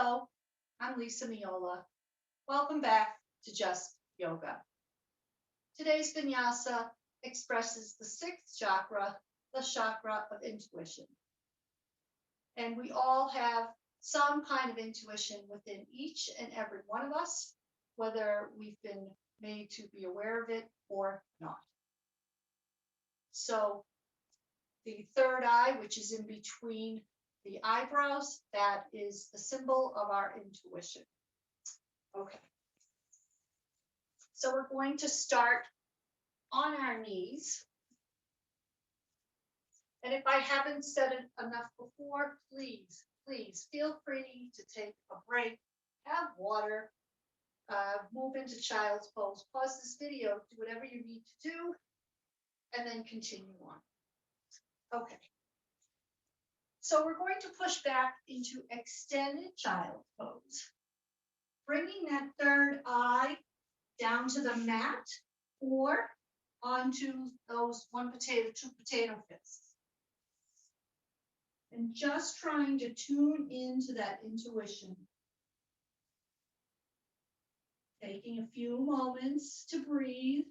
Hello, I'm Lisa Miola. Welcome back to Just Yoga. Today's vinyasa expresses the sixth chakra, the chakra of intuition. And we all have some kind of intuition within each and every one of us, whether we've been made to be aware of it or not. So the third eye, which is in between the eyebrows, that is the symbol of our intuition. Okay. So we're going to start on our knees. And if I haven't said it enough before, please feel free to take a break, have water, move into child's pose, pause this video, do whatever you need to do, and then continue on. Okay. So we're going to push back into extended child's pose, bringing that third eye down to the mat or onto those 1 potato, 2 potato fists. And just trying to tune into that intuition. Taking a few moments to breathe.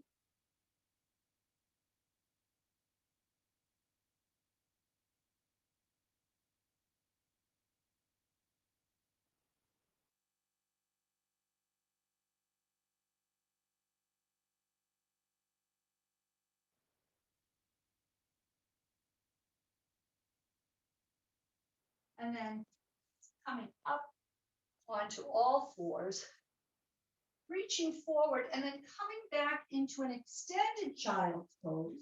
And then coming up onto all fours, reaching forward and then coming back into an extended child's pose,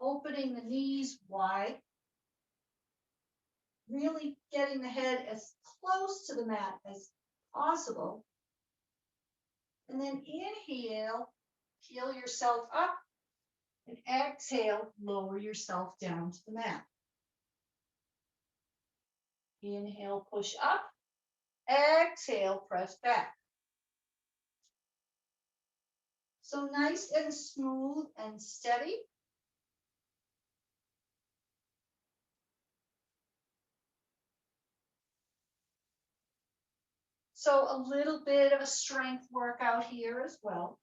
opening the knees wide, really getting the head as close to the mat as possible. And then inhale, peel yourself up, and exhale, lower yourself down to the mat. Inhale, push up. Exhale, press back. So nice and smooth and steady. So a little bit of a strength workout here as well.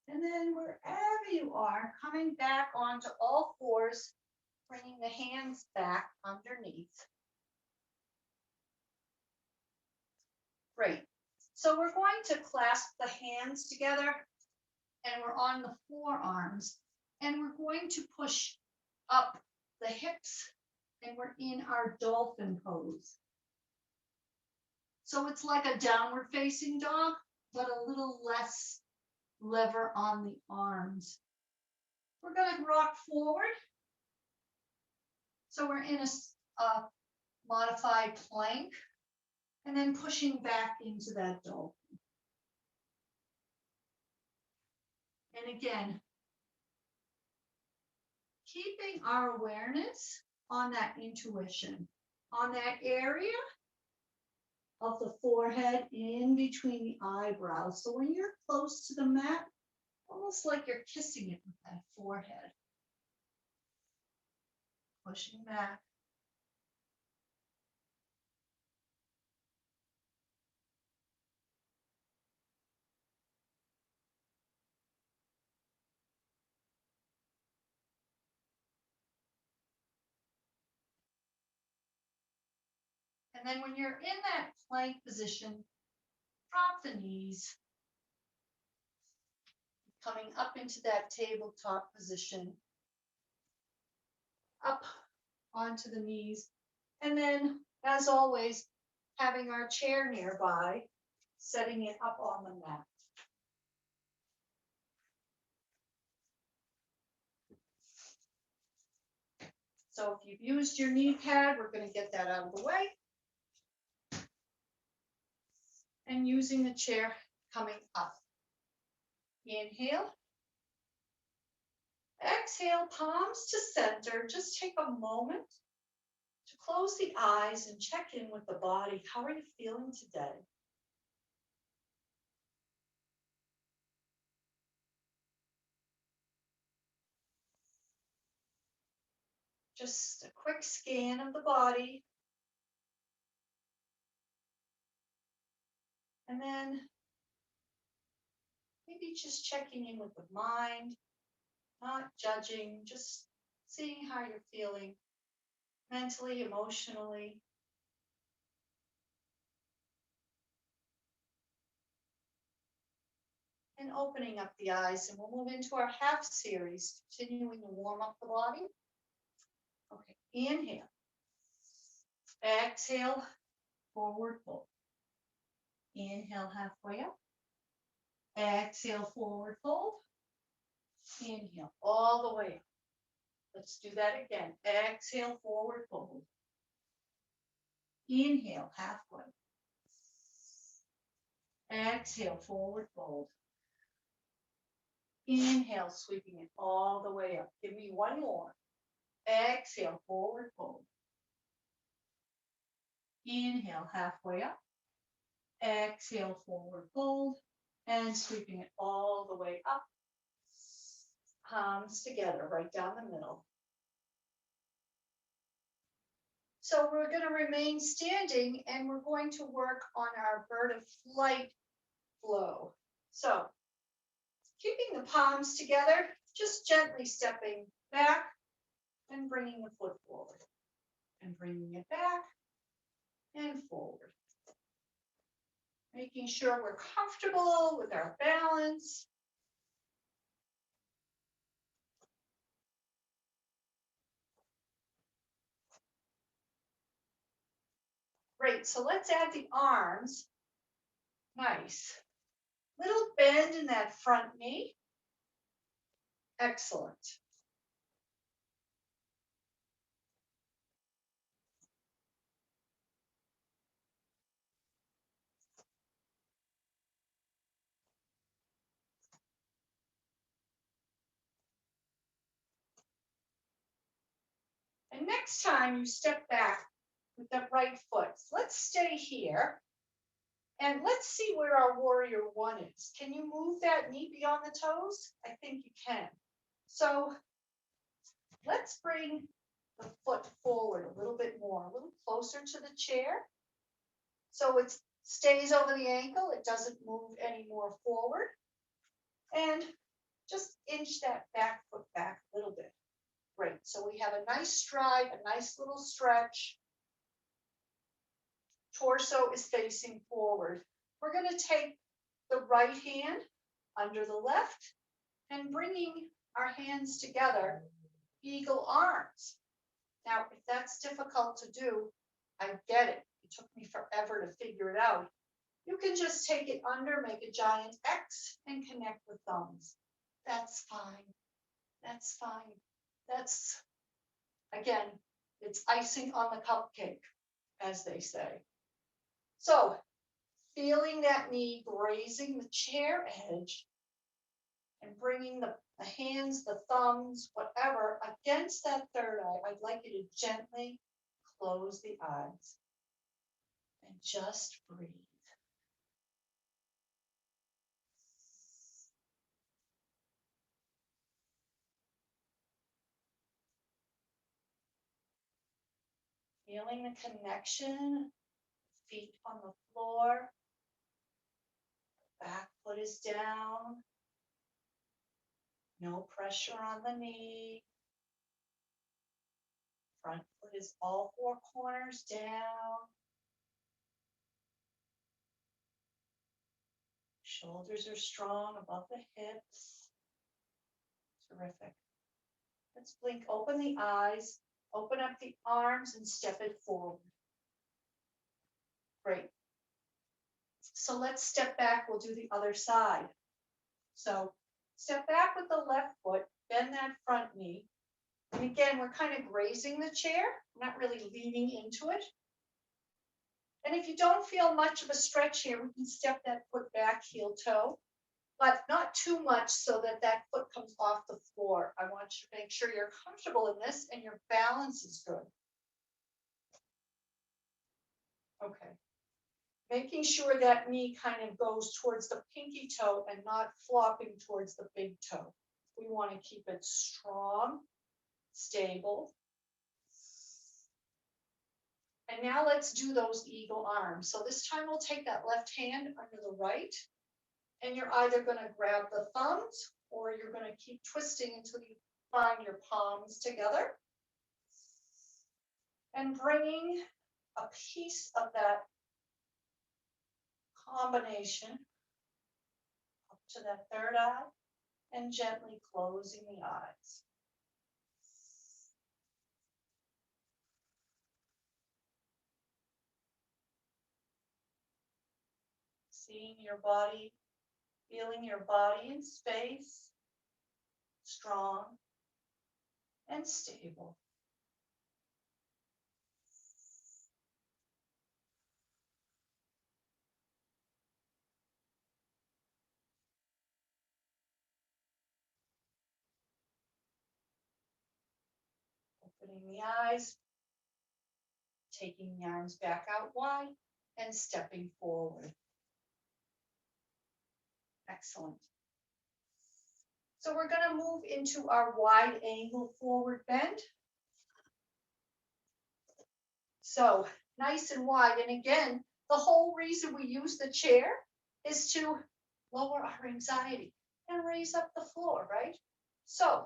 And then wherever you are, coming back onto all fours, bringing the hands back underneath. Great. So we're going to clasp the hands together and we're on the forearms and we're going to push up the hips and we're in our dolphin pose. So it's like a downward facing dog, but a little less lever on the arms. We're going to rock forward. So we're in a modified plank and then pushing back into that dolphin. And again, keeping our awareness on that intuition, on that area of the forehead in between the eyebrows. So when you're close to the mat, almost like you're kissing it with that forehead. Pushing back. And then when you're in that plank position, drop the knees. Coming up into that tabletop position. Up onto the knees. And then, as always, having our chair nearby, setting it up on the mat. So if you've used your knee pad, we're going to get that out of the way. and using the chair coming up. Inhale. Exhale, palms to center. Just take a moment to close the eyes and check in with the body. How are you feeling today? Just a quick scan of the body. And then maybe just checking in with the mind, not judging, just seeing how you're feeling mentally, emotionally. And opening up the eyes, and we'll move into our half series, continuing to warm up the body. Okay, inhale. Exhale, forward fold. Inhale, halfway up. Exhale, forward fold. Inhale, all the way up. Let's do that again. Exhale, forward fold. Inhale, halfway. Exhale, forward fold. Inhale, sweeping it all the way up. Give me one more. Exhale, forward fold. Inhale, halfway up. Exhale, forward fold. And sweeping it all the way up. Palms together, right down the middle. So we're going to remain standing, and we're going to work on our bird of flight flow. So keeping the palms together, just gently stepping back and bringing the foot forward and bringing it back and forward. Making sure we're comfortable with our balance. Great, so let's add the arms. Nice. Little bend in that front knee. Excellent. And next time you step back with that right foot, let's stay here. And let's see where our warrior one is. Can you move that knee beyond the toes? I think you can. So let's bring the foot forward a little bit more, a little closer to the chair. So it stays over the ankle. It doesn't move any more forward. And just inch that back foot back a little bit. Great. So we have a nice stride, a nice little stretch. Torso is facing forward. We're going to take the right hand under the left and bringing our hands together, eagle arms. Now, if that's difficult to do, I get it. It took me forever to figure it out. You can just take it under, make a giant X, and connect with thumbs. That's fine. That's fine. That's, again, it's icing on the cupcake, as they say. So, feeling that knee grazing the chair edge and bringing the hands, the thumbs, whatever, against that third eye, I'd like you to gently close the eyes and just breathe. Feeling the connection, feet on the floor, back foot is down, no pressure on the knee, front foot is all four corners down, shoulders are strong above the hips. Terrific. Let's blink, open the eyes, open up the arms and step it forward. Great. So let's step back, we'll do the other side. So step back with the left foot, bend that front knee. And again, we're kind of grazing the chair, not really leaning into it. And if you don't feel much of a stretch here, we can step that foot back, heel toe, but not too much so that that foot comes off the floor. I want you to make sure you're comfortable in this and your balance is good. Okay. Making sure that knee kind of goes towards the pinky toe and not flopping towards the big toe. We want to keep it strong, stable. And now let's do those eagle arms. So this time we'll take that left hand under the right, and you're either going to grab the thumbs or you're going to keep twisting until you find your palms together. And bringing a piece of that combination up to that third eye and gently closing the eyes. Seeing your body, feeling your body in space, strong and stable. Opening the eyes, taking the arms back out wide and stepping forward. Excellent. So we're going to move into our wide angle forward bend. So nice and wide. And again, the whole reason we use the chair is to lower our anxiety and raise up the floor, right? So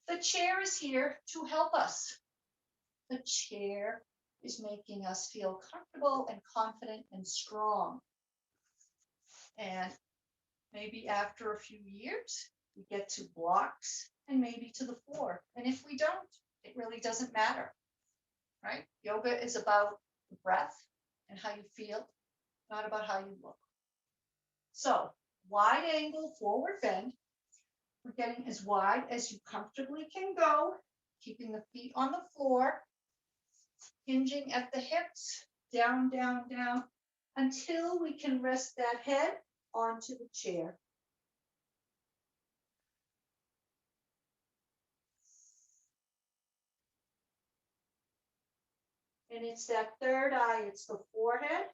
the chair is here to help us. The chair is making us feel comfortable and confident and strong. And maybe after a few years, we get to blocks and maybe to the floor. And if we don't, it really doesn't matter, right? Yoga is about the breath and how you feel, not about how you look. So wide angle forward bend. We're getting as wide as you comfortably can go, keeping the feet on the floor, hinging at the hips, down, down, down, until we can rest that head onto the chair. And it's that third eye, it's the forehead.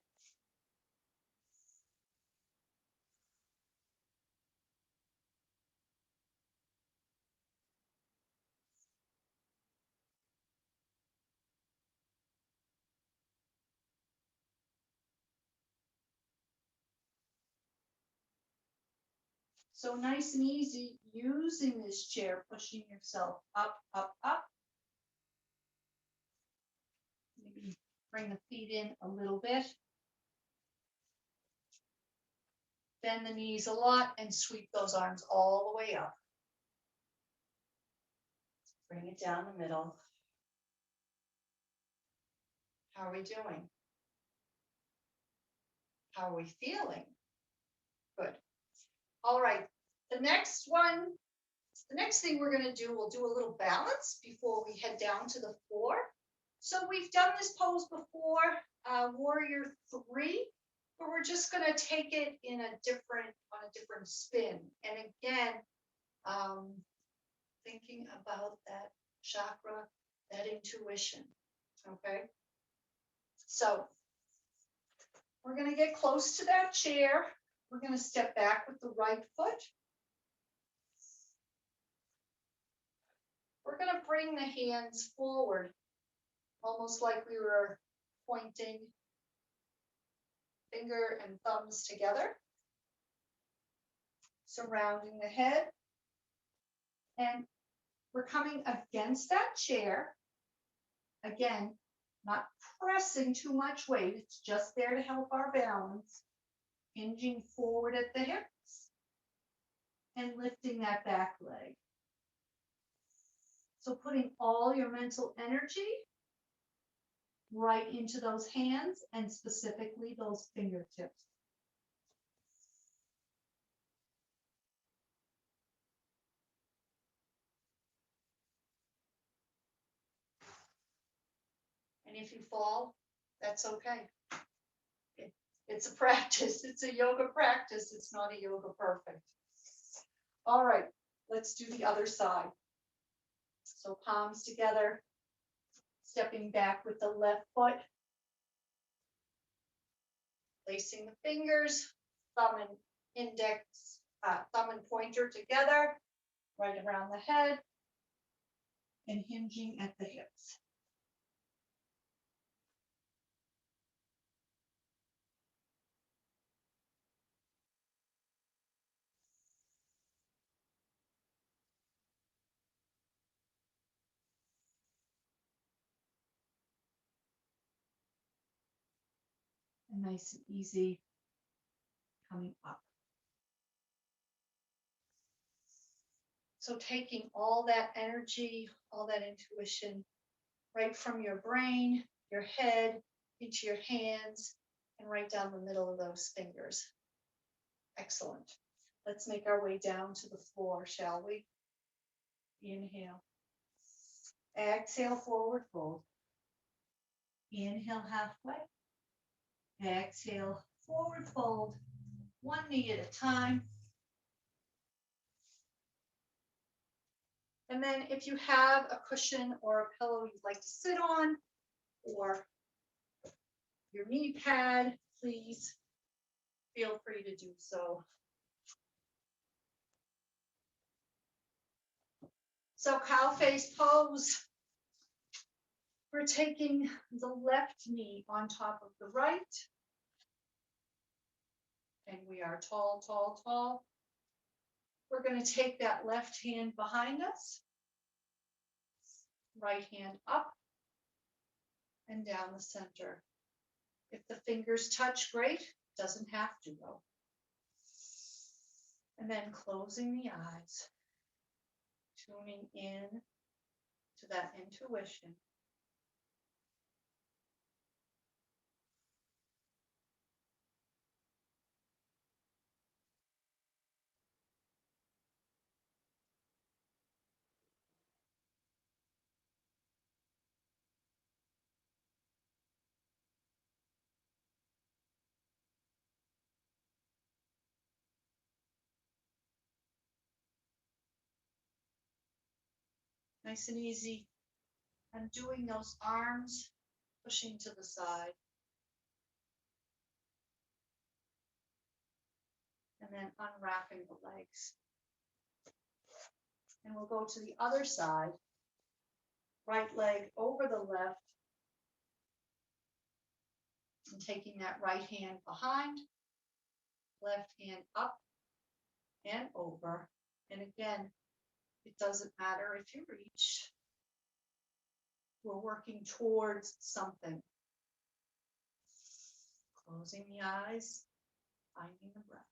So nice and easy using this chair, pushing yourself up, up, up. Maybe bring the feet in a little bit. Bend the knees a lot and sweep those arms all the way up. Bring it down the middle. How are we doing? How are we feeling? Good. All right. The next thing we're going to do, we'll do a little balance before we head down to the floor. So we've done this pose before, Warrior 3, but we're just going to take it on a different spin. And again, thinking about that chakra, that intuition. Okay. So we're going to get close to that chair. We're going to step back with the right foot. We're going to bring the hands forward, almost like we were pointing finger and thumbs together, surrounding the head. And we're coming against that chair. Again, not pressing too much weight. It's just there to help our balance. Hinging forward at the hips and lifting that back leg. So putting all your mental energy right into those hands and specifically those fingertips. And if you fall, That's okay. It's a practice. It's a yoga practice. It's not a yoga perfect. All right, let's do the other side. So palms together, stepping back with the left foot, placing the fingers, thumb and index, thumb and pointer together, right around the head, and hinging at the hips. And nice and easy coming up. So taking all that energy, all that intuition, right from your brain, your head, into your hands, and right down the middle of those fingers. Excellent. Let's make our way down to the floor, shall we? Inhale. Exhale, forward fold. Inhale, halfway. Exhale, forward fold. One knee at a time. And then if you have a cushion or a pillow you'd like to sit on, or your knee pad, please feel free to do so. So cow face pose. We're taking the left knee on top of the right. And we are tall, tall, tall. We're going to take that left hand behind us. Right hand up and down the center. If the fingers touch, great. Doesn't have to though. And then closing the eyes. Tuning in to that intuition. Nice and easy. And doing those arms, pushing to the side. And then unwrapping the legs. And we'll go to the other side. Right leg over the left. And taking that right hand behind. Left hand up and over. And again, it doesn't matter if you reach. We're working towards something. Closing the eyes, finding the breath.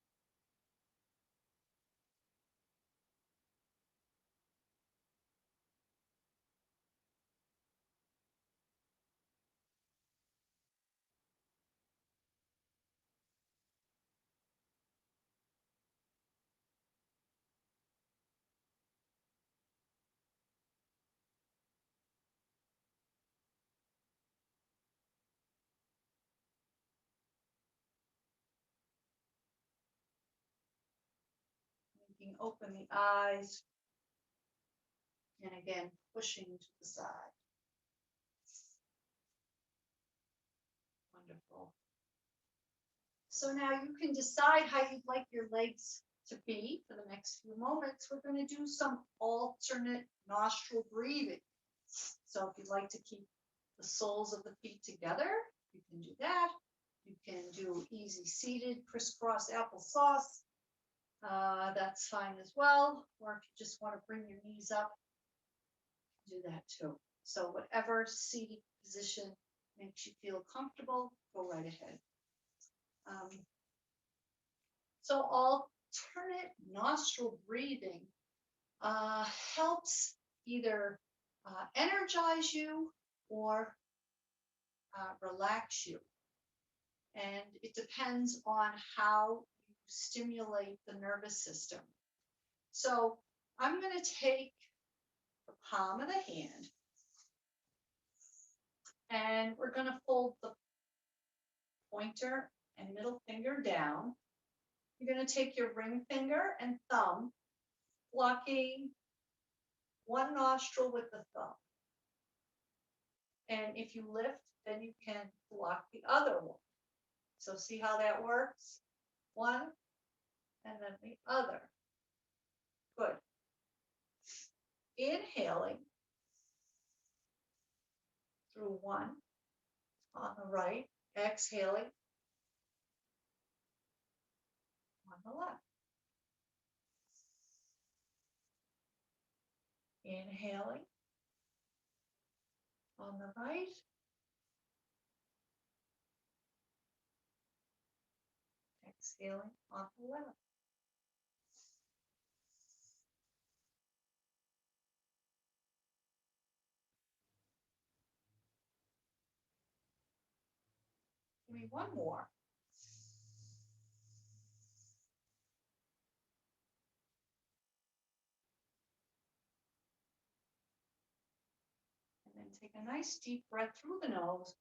You can open the eyes. And again, pushing to the side. Wonderful. So now you can decide how you'd like your legs to be for the next few moments. We're going to do some alternate nostril breathing. So if you'd like to keep the soles of the feet together, you can do that. You can do easy seated crisscross applesauce. That's fine as well. Or if you just want to bring your knees up, do that too. So whatever seated position makes you feel comfortable, go right ahead. So alternate nostril breathing helps either energize you or relax you. And it depends on how you stimulate the nervous system. So I'm going to take the palm of the hand and we're going to fold the pointer and middle finger down. You're going to take your ring finger and thumb, blocking one nostril with the thumb. And if you lift, then you can block the other one. So see how that works? One, and then the other. Good. Inhaling through one on the right, exhaling on the left. Inhaling on the right, exhaling on the left. Give me one more. And then take a nice deep breath through the nose.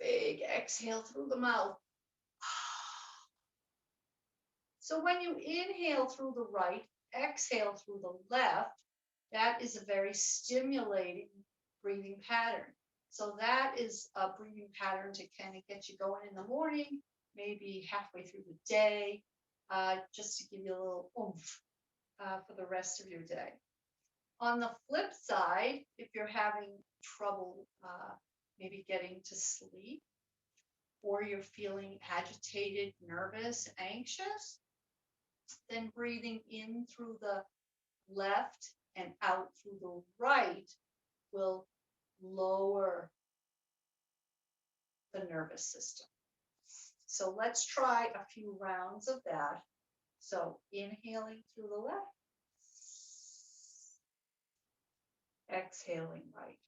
Big exhale through the mouth. So when you inhale through the right, exhale through the left, that is a very stimulating breathing pattern. So that is a breathing pattern to kind of get you going in the morning, maybe halfway through the day, just to give you a little oomph for the rest of your day. On the flip side, if you're having trouble maybe getting to sleep, or you're feeling agitated, nervous, anxious, then breathing in through the left and out through the right will lower the nervous system. So let's try a few rounds of that. So inhaling through the left, exhaling right.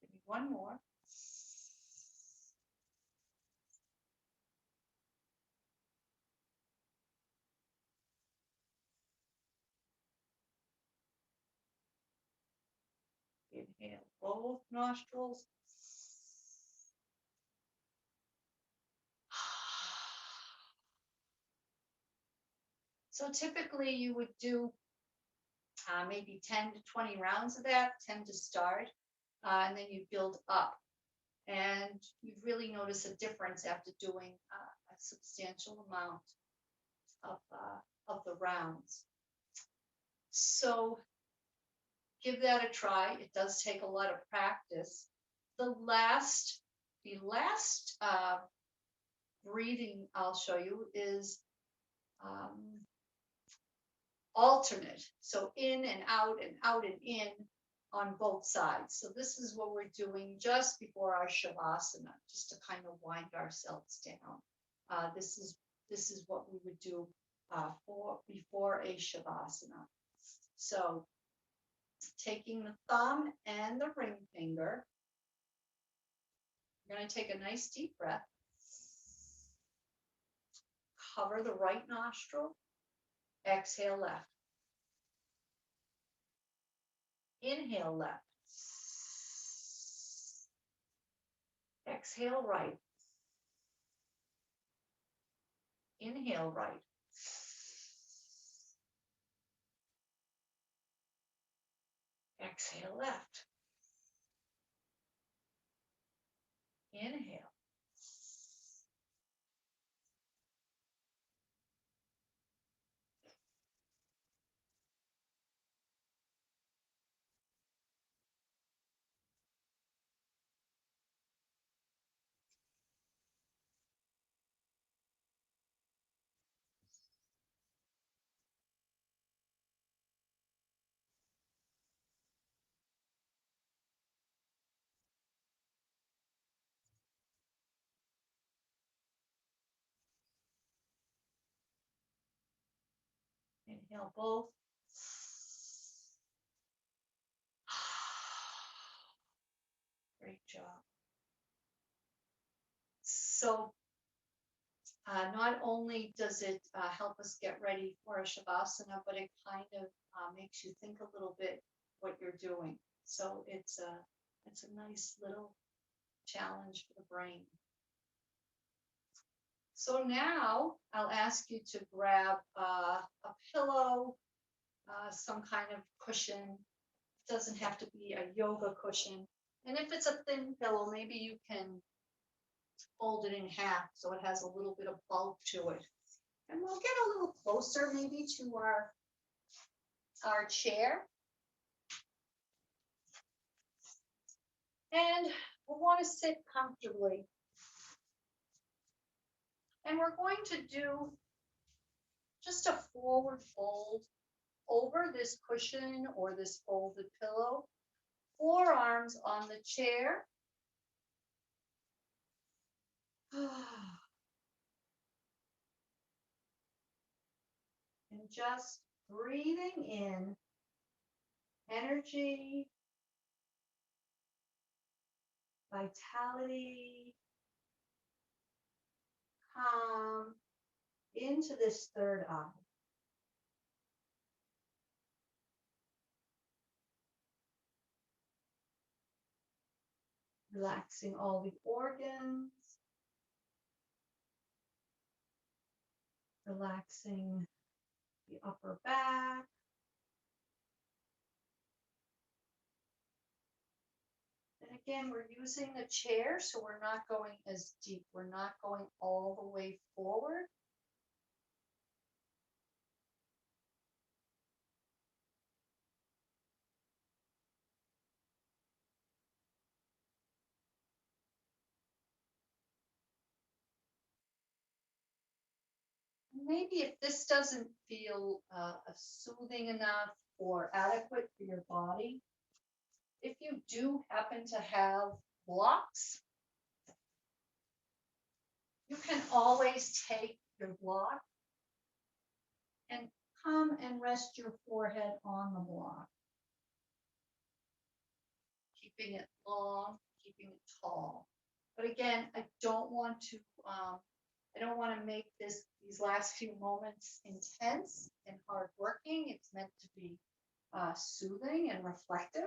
Give me one more. Inhale both nostrils. So typically you would do maybe 10 to 20 rounds of that, 10 to start, and then you build up. And you really notice a difference after doing a substantial amount of the rounds. So give that a try. It does take a lot of practice. The last breathing I'll show you is alternate. So in and out and in on both sides. So this is what we're doing just before our shavasana, just to kind of wind ourselves down. This is what we would do before a shavasana. So taking the thumb and the ring finger, you're going to take a nice deep breath. Cover the right nostril. Exhale left. Inhale left. Exhale right. Inhale right. Exhale left. Inhale. Inhale both. Great job. So not only does it help us get ready for a shavasana, but it kind of makes you think a little bit what you're doing. So it's a nice little challenge for the brain. So now I'll ask you to grab a pillow, some kind of cushion. It doesn't have to be a yoga cushion. And if it's a thin pillow, maybe you can fold it in half so it has a little bit of bulk to it. And we'll get a little closer maybe to our chair. And we'll want to sit comfortably. And we're going to do just a forward fold over this cushion or this folded pillow. Forearms on the chair. And just breathing in energy, vitality, calm into this third eye. Relaxing all the organs, relaxing the upper back. And again, we're using the chair, so we're not going as deep. We're not going all the way forward. Maybe if this doesn't feel soothing enough or adequate for your body, if you do happen to have blocks, you can always take your block and come and rest your forehead on the block, keeping it long, keeping it tall. But again, I don't want to make these last few moments intense and hard working. It's meant to be soothing and reflective.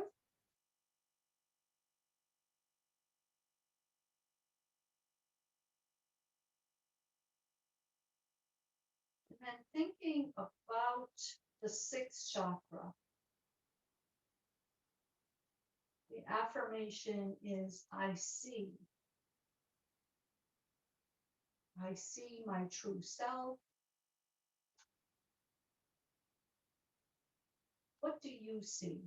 And then thinking about the sixth chakra. The affirmation is, I see. I see my true self. What do you see?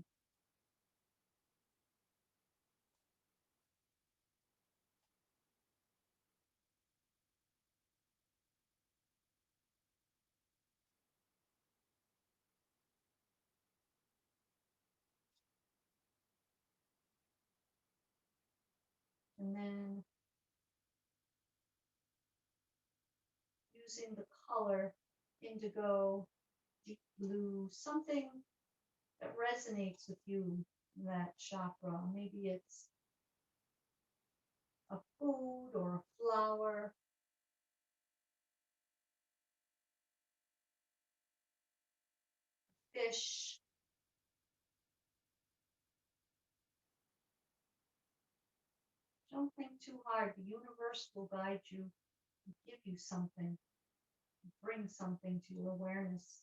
And then using the color indigo, deep blue, something that resonates with you, that chakra. Maybe it's a food or a flower. Fish. Don't think too hard. The universe will guide you, give you something, bring something to your awareness.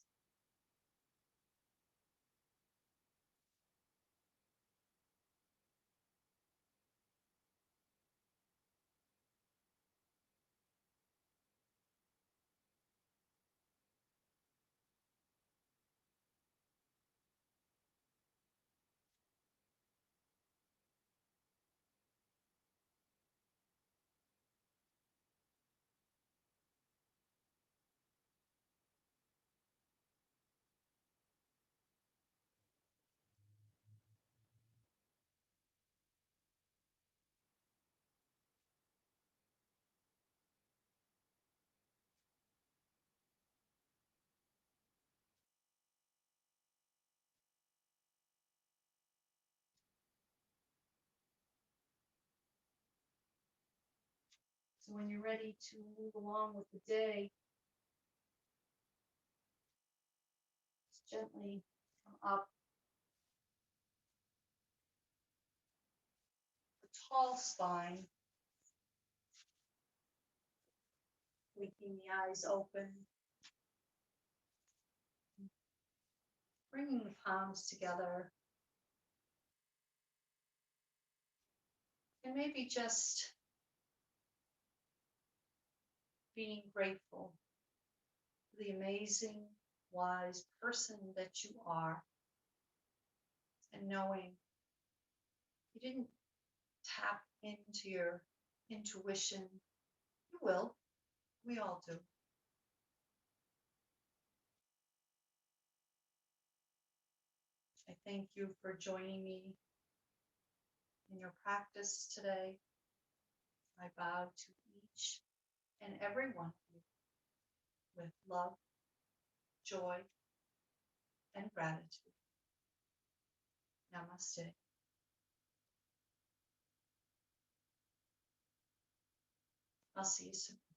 So when you're ready to move along with the day, just gently come up the tall spine, winking the eyes open, bringing the palms together, and maybe just being grateful for the amazing, wise person that you are, and knowing you didn't tap into your intuition. You will. We all do. I thank you for joining me in your practice today. I bow to each and every one of you with love, joy, and gratitude. Namaste. I'll see you soon.